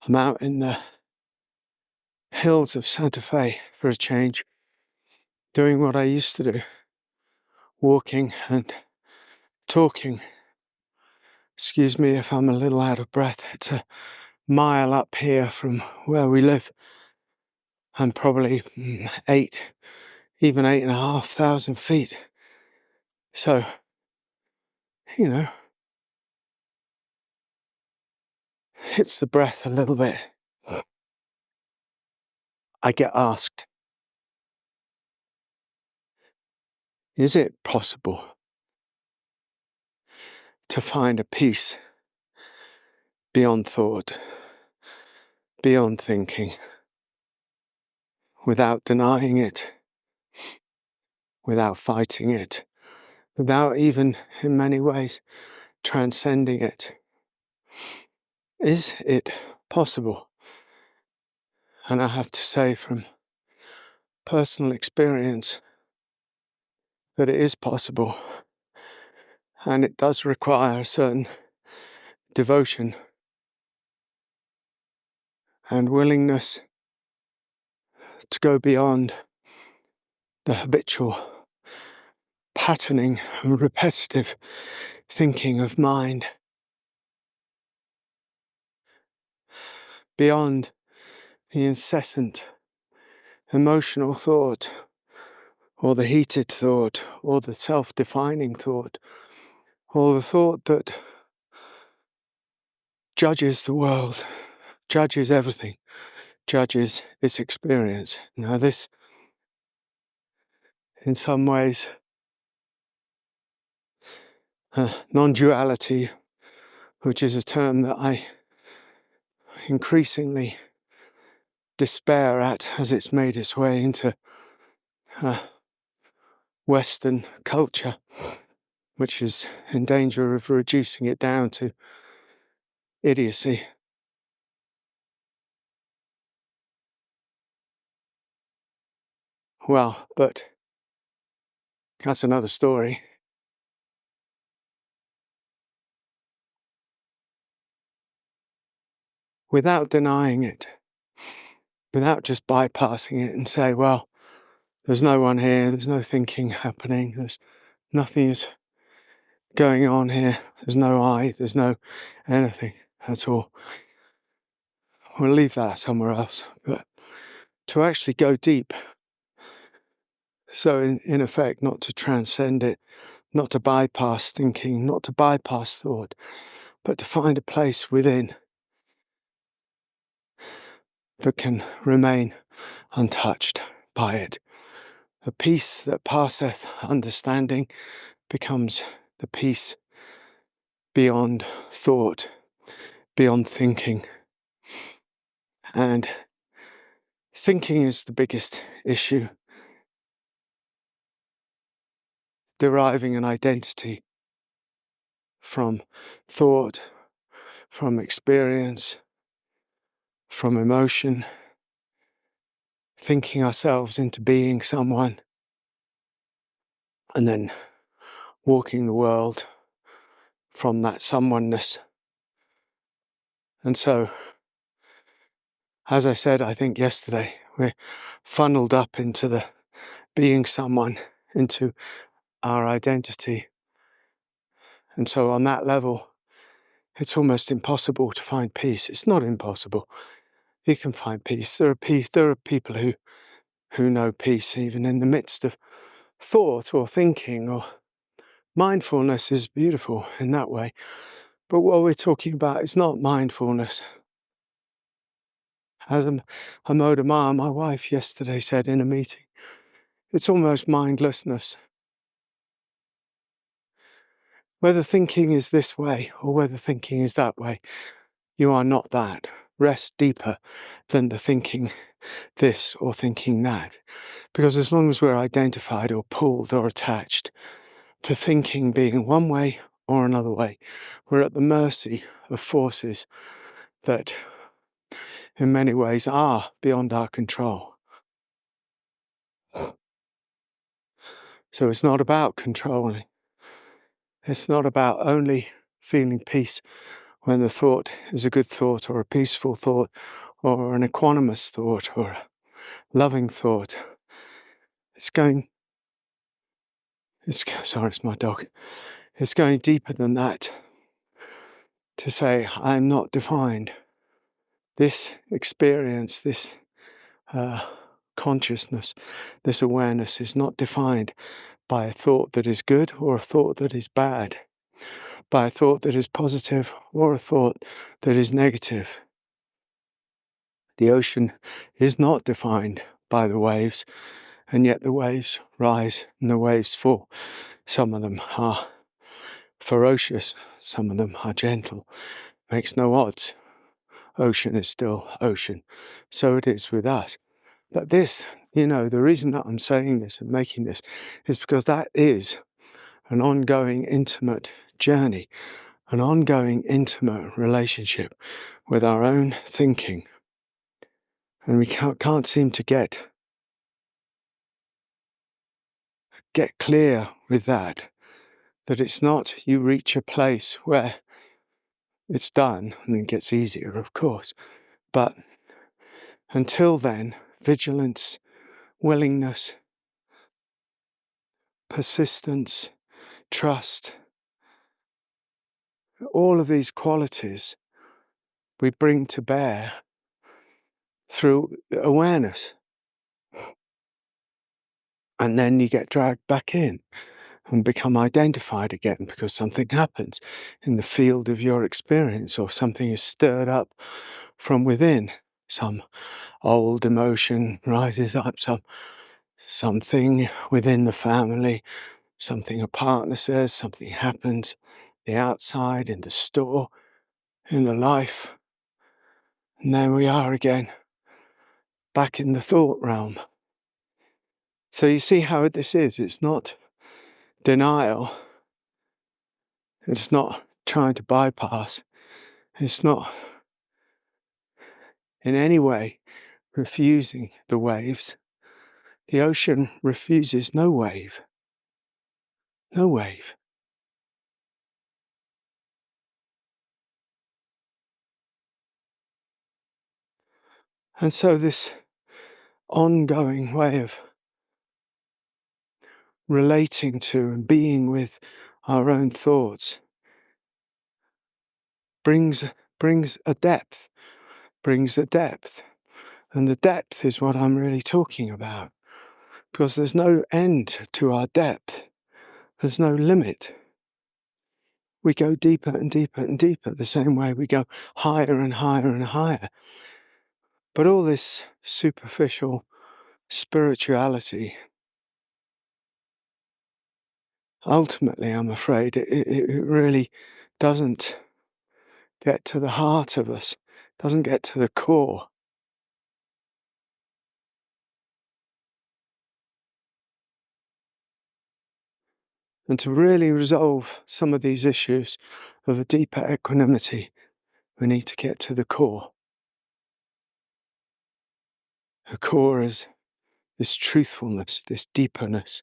I'm out in the hills of Santa Fe for a change, doing what I used to do, walking and talking. Excuse me if I'm a little out of breath. It's a mile up here from where we live, and probably 8,500 feet. So, hits the breath a little bit. I get asked, is it possible to find a peace beyond thought, beyond thinking, without denying it, without fighting it, without even, in many ways, transcending it? Is it possible? And I have to say from personal experience that it is possible, and it does require a certain devotion and willingness to go beyond the habitual patterning and repetitive thinking of mind, beyond the incessant emotional thought, or the heated thought, or the self-defining thought, or the thought that judges the world, judges everything, judges its experience. Now this, in some ways, Nonduality, which is a term that I increasingly despair at as it's made its way into Western culture, which is in danger of reducing it down to idiocy. Well, but that's another story. Without denying it, without just bypassing it and say, well, there's no one here, there's no thinking happening, there's nothing is going on here, there's no I, there's no anything at all. We'll leave that somewhere else. But to actually go deep, so in effect, not to transcend it, not to bypass thinking, not to bypass thought, but to find a place within that can remain untouched by it. The peace that passeth understanding becomes the peace beyond thought, beyond thinking. And thinking is the biggest issue. Deriving an identity from thought, from experience, from emotion, thinking ourselves into being someone, and then walking the world from that someoneness. And so, as I said, I think yesterday, we're funneled up into the being someone, into our identity. And so on that level, it's almost impossible to find peace. It's not impossible. You can find peace. There are people who know peace even in the midst of thought or thinking, or mindfulness is beautiful in that way. But what we're talking about is not mindfulness. As Amoda Ma, my wife, yesterday said in a meeting, it's almost mindlessness. Whether thinking is this way or whether thinking is that way, you are not that. Rest deeper than the thinking this or thinking that. Because as long as we're identified or pulled or attached to thinking being one way or another way, we're at the mercy of forces that in many ways are beyond our control. So it's not about controlling. It's not about only feeling peace when the thought is a good thought or a peaceful thought or an equanimous thought or a loving thought, sorry, it's my dog. It's going deeper than that to say, I'm not defined. This experience, this consciousness, this awareness is not defined by a thought that is good or a thought that is bad, by a thought that is positive or a thought that is negative. The ocean is not defined by the waves, and yet the waves rise and the waves fall. Some of them are ferocious, some of them are gentle. Makes no odds. Ocean is still ocean. So it is with us. But this, the reason that I'm saying this and making this is because that is an ongoing intimate journey, an ongoing intimate relationship with our own thinking. And we can't seem to get clear with that it's not you reach a place where it's done, and it gets easier, of course. But until then, vigilance, willingness, persistence, trust, all of these qualities we bring to bear through awareness. And then you get dragged back in and become identified again because something happens in the field of your experience, or something is stirred up from within. Some old emotion rises up, something within the family, something a partner says, something happens, the outside, in the store, in the life. And there we are again, back in the thought realm. So you see how this is. It's not denial. It's not trying to bypass. It's not in any way refusing the waves. The ocean refuses no wave. No wave. And so this ongoing way of relating to and being with our own thoughts brings a depth. And the depth is what I'm really talking about. Because there's no end to our depth. There's no limit. We go deeper and deeper and deeper, the same way we go higher and higher and higher. But all this superficial spirituality, ultimately, I'm afraid, it really doesn't get to the heart of us, doesn't get to the core. And to really resolve some of these issues of a deeper equanimity, we need to get to the core. The core is this truthfulness, this deeperness,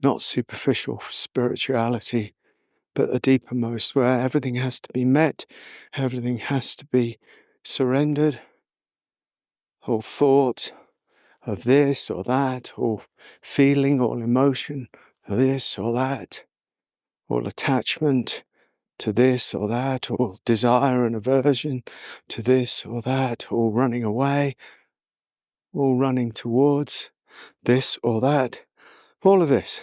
not superficial spirituality, but the deepermost, where everything has to be met, everything has to be surrendered, all thought of this or that, all feeling, all emotion of this or that, all attachment to this or that, all desire and aversion to this or that, all running away, all running towards this or that. All of this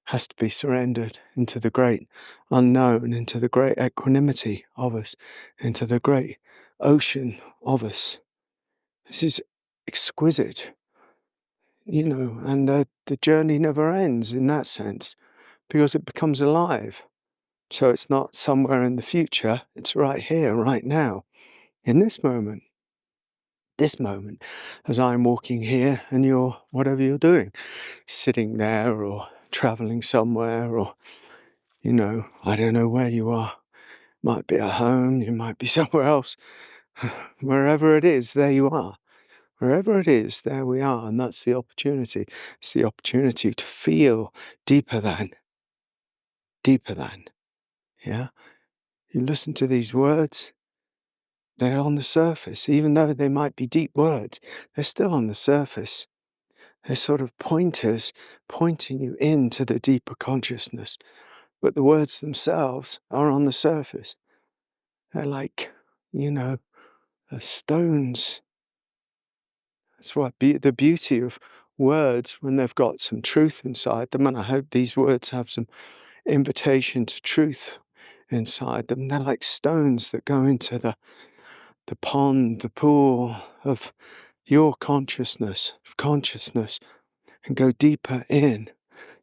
has to be surrendered into the great unknown, into the great equanimity of us, into the great ocean of us. This is exquisite, and the journey never ends in that sense, because it becomes alive. So it's not somewhere in the future, it's right here, right now, in this moment, as I'm walking here and you're, whatever you're doing, sitting there or traveling somewhere, or, I don't know where you are. Might be at home, you might be somewhere else. Wherever it is, there you are. Wherever it is, there we are, and that's the opportunity. It's the opportunity to feel deeper than. Yeah? You listen to these words, they're on the surface. Even though they might be deep words, they're still on the surface. They're sort of pointers pointing you into the deeper consciousness. But the words themselves are on the surface. They're like, stones. That's what the beauty of words when they've got some truth inside them. And I hope these words have some invitation to truth inside them. They're like stones that go into the pond, the pool of your consciousness, and go deeper in.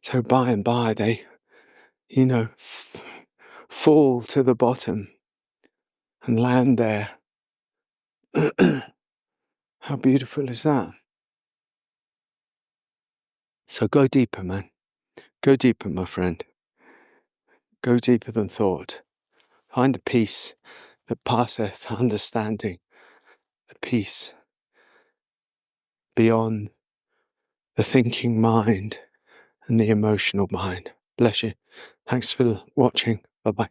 So by and by they, fall to the bottom and land there. How beautiful is that? So go deeper, man. Go deeper, my friend. Go deeper than thought. Find the peace that passeth understanding, the peace beyond the thinking mind and the emotional mind. Bless you. Thanks for watching. Bye-bye.